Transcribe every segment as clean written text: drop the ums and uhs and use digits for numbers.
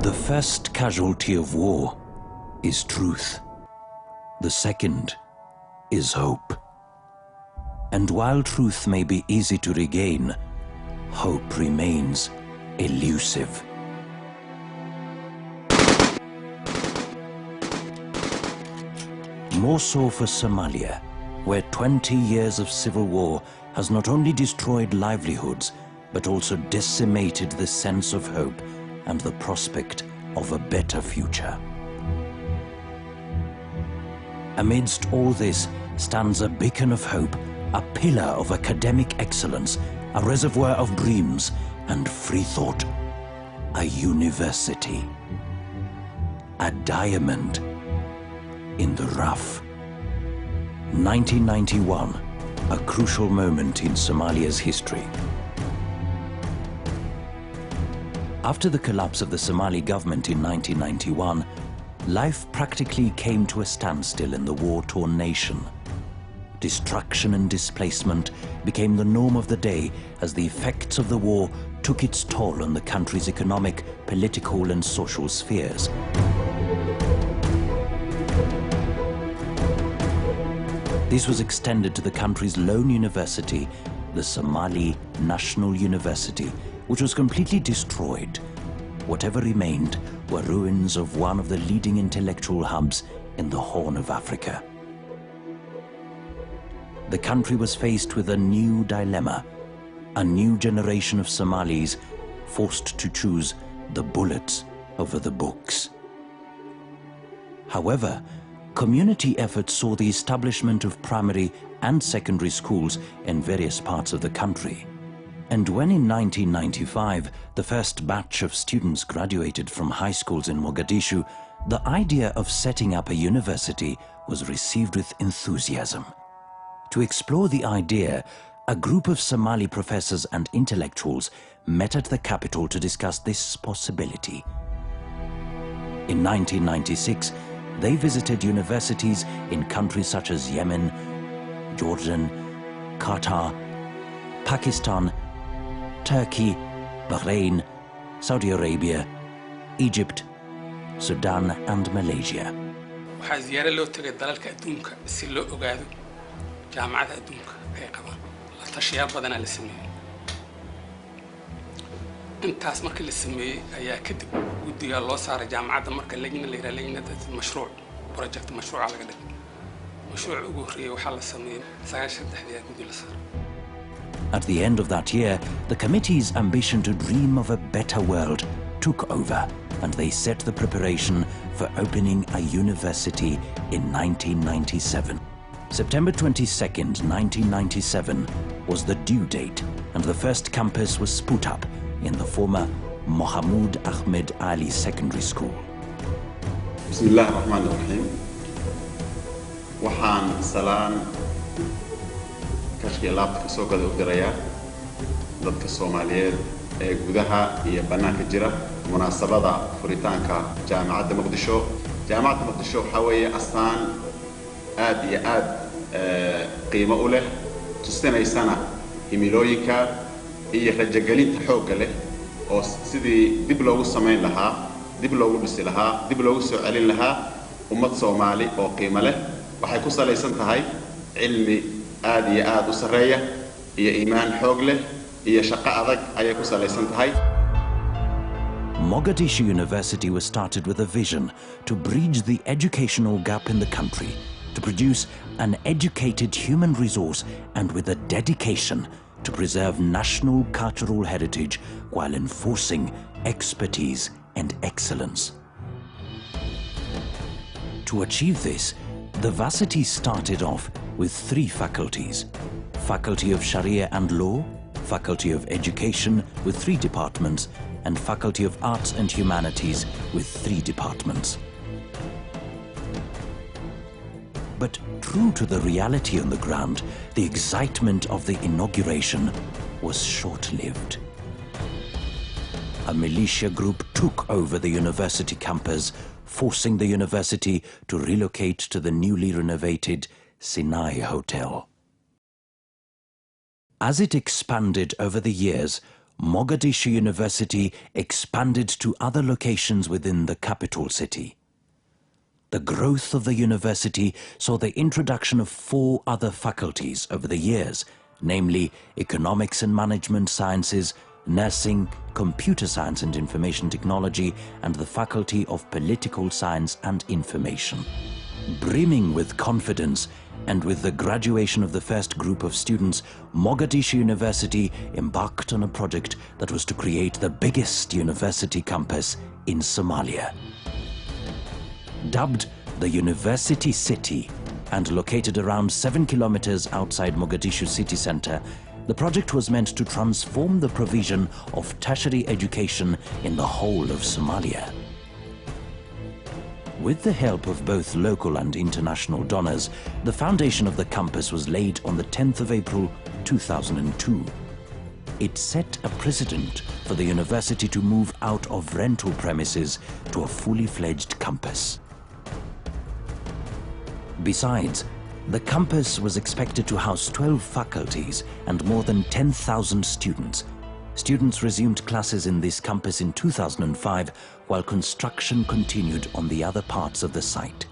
The first casualty of war is truth. The second is hope. And while truth may be easy to regain, hope remains elusive. More so for Somalia, where 20 years of civil war has not only destroyed livelihoods, but also decimated the sense of hope and the prospect of a better future. Amidst all this stands a beacon of hope, a pillar of academic excellence, a reservoir of dreams and free thought, a university, a diamond in the rough. 1991, a crucial moment in Somalia's history. After the collapse of the Somali government in 1991, life practically came to a standstill in the war-torn nation. Destruction and displacement became the norm of the day as the effects of the war took its toll on the country's economic, political and social spheres. This was extended to the country's lone university, the Somali National University, which was completely destroyed. Whatever remained were ruins of one of the leading intellectual hubs in the Horn of Africa. The country was faced with a new dilemma, a new generation of Somalis forced to choose the bullets over the books. However, community efforts saw the establishment of primary and secondary schools in various parts of the country. And when in 1995, the first batch of students graduated from high schools in Mogadishu, the idea of setting up a university was received with enthusiasm. To explore the idea, a group of Somali professors and intellectuals met at the capital to discuss this possibility. In 1996, they visited universities in countries such as Yemen, Jordan, Qatar, Pakistan, Turkey, Bahrain, Saudi Arabia, Egypt, Sudan and Malaysia. waxaa ziyaaro loo tagay dalalka adduunka si loo ogaado jaamacada adduunka ay qabaan la tashiyaal badan la sameeyay intaas markii la sameeyay ayaa kadib guddiga loo saaray jaamacada marka lagina la yiraahdo lagina mashruuc project mashruuca laga dhigay mashruuc ugu horeeyay waxaa la sameeyay 93 guddi la saaray. At the end of that year, the committee's ambition to dream of a better world took over, and they set the preparation for opening a university in 1997. September 22nd, 1997 was the due date, and the first campus was put up in the former Mohammed Ahmed Ali Secondary School. Bismillah ar-Rahman ar-Rahim. Waxaan salaan kashki laabta soo gada u diraya dadka Soomaaliyeed ee gudaha iyo banaanka jira munaasabada furitaanka Jaamacada Muqdisho. Jaamacada Muqdisho waxa weeye astaan aad iyo aad qiimo u leh tusinaysana himilooyinka iyo rajagelinta xoog leh oo sidii dib loogu sameyn lahaa dib loogu dhisi lahaa dib loogu soo celin lahaa ummad Soomaali oo qiimo leh waxay ku salaysan tahay cilmi aad iyo aad u sareeya iyo iimaan xoog leh iyo shaqo adag ayay ku salaysan tahay. Mogadishu University was started with a vision to bridge the educational gap in the country, to produce an educated human resource and with a dedication to preserve national cultural heritage while enforcing expertise and excellence. To achieve this, the varsity started off with 3 faculties: Faculty of Sharia and Law, Faculty of Education with 3 departments, and Faculty of Arts and Humanities with 3 departments. But true to the reality on the ground, the excitement of the inauguration was short-lived. A militia group took over the university campus, forcing the university to relocate to the newly renovated Sinai Hotel. As it expanded over the years, Mogadishu University expanded to other locations within the capital city. The growth of the university saw the introduction of 4 other faculties over the years, namely Economics and Management Sciences, Nursing, Computer Science and Information Technology, and the Faculty of Political Science and Information. Brimming with confidence, and with the graduation of the first group of students, Mogadishu University embarked on a project that was to create the biggest university campus in Somalia. Dubbed the University City and located around 7 kilometers outside Mogadishu city center, the project was meant to transform the provision of tertiary education in the whole of Somalia. With the help of both local and international donors, the foundation of the campus was laid on the 10th of April 2002. It set a precedent for the university to move out of rental premises to a fully fledged campus. Besides, the campus was expected to house 12 faculties and more than 10,000 students. Students resumed classes in this campus in 2005, while construction continued on the other parts of the site.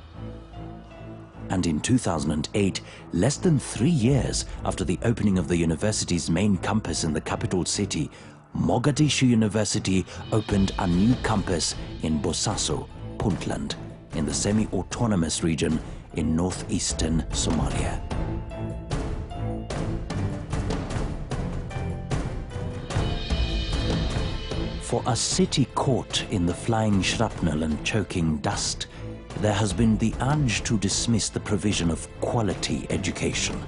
And in 2008, less than 3 years after the opening of the university's main campus in the capital city, Mogadishu University opened a new campus in Bosaso, Puntland, in the semi-autonomous region in northeastern Somalia. For a city caught in the flying shrapnel and choking dust, there has been the urge to dismiss the provision of quality education.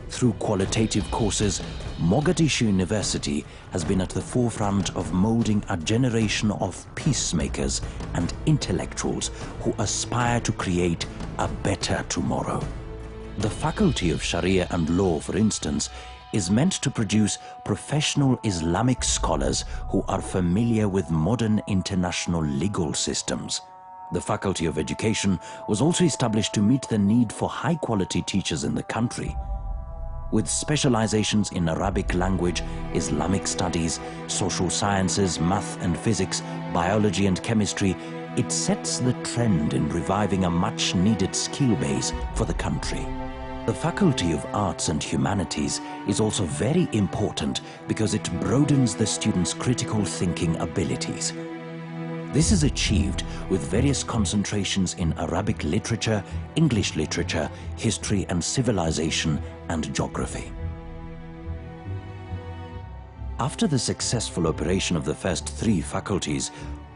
Through qualitative courses, Mogadishu University has been at the forefront of molding a generation of peacemakers and intellectuals who aspire to create a better tomorrow. The Faculty of Sharia and Law, for instance, is meant to produce professional Islamic scholars who are familiar with modern international legal systems. The Faculty of Education was also established to meet the need for high-quality teachers in the country. With specializations in Arabic language, Islamic studies, social sciences, math and physics, biology and chemistry, it sets the trend in reviving a much-needed skill base for the country. The Faculty of Arts and Humanities is also very important because it broadens the students' critical thinking abilities. This is achieved with various concentrations in Arabic literature, English literature, history and civilization, and geography. After the successful operation of the first 3 faculties,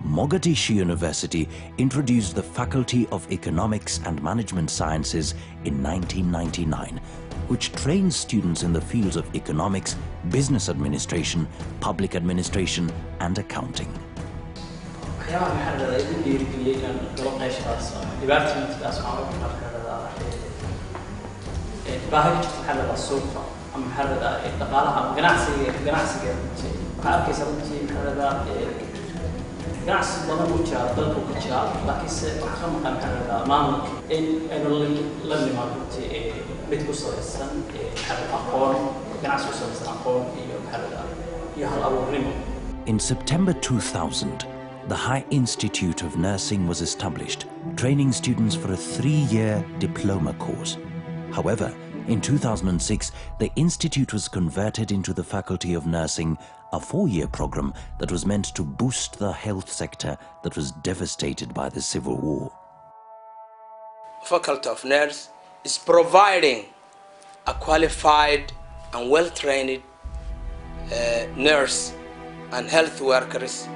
Mogadishu University introduced the Faculty of Economics and Management Sciences in 1999, which trains students in the fields of economics, business administration, public administration, and accounting. In September 2000, the High Institute of Nursing was established, training students for a 3-year diploma course. However, in 2006, the institute was converted into the Faculty of Nursing, a 4-year program that was meant to boost the health sector that was devastated by the civil war. Faculty of Nurse is providing a qualified and well-trained nurse and health workers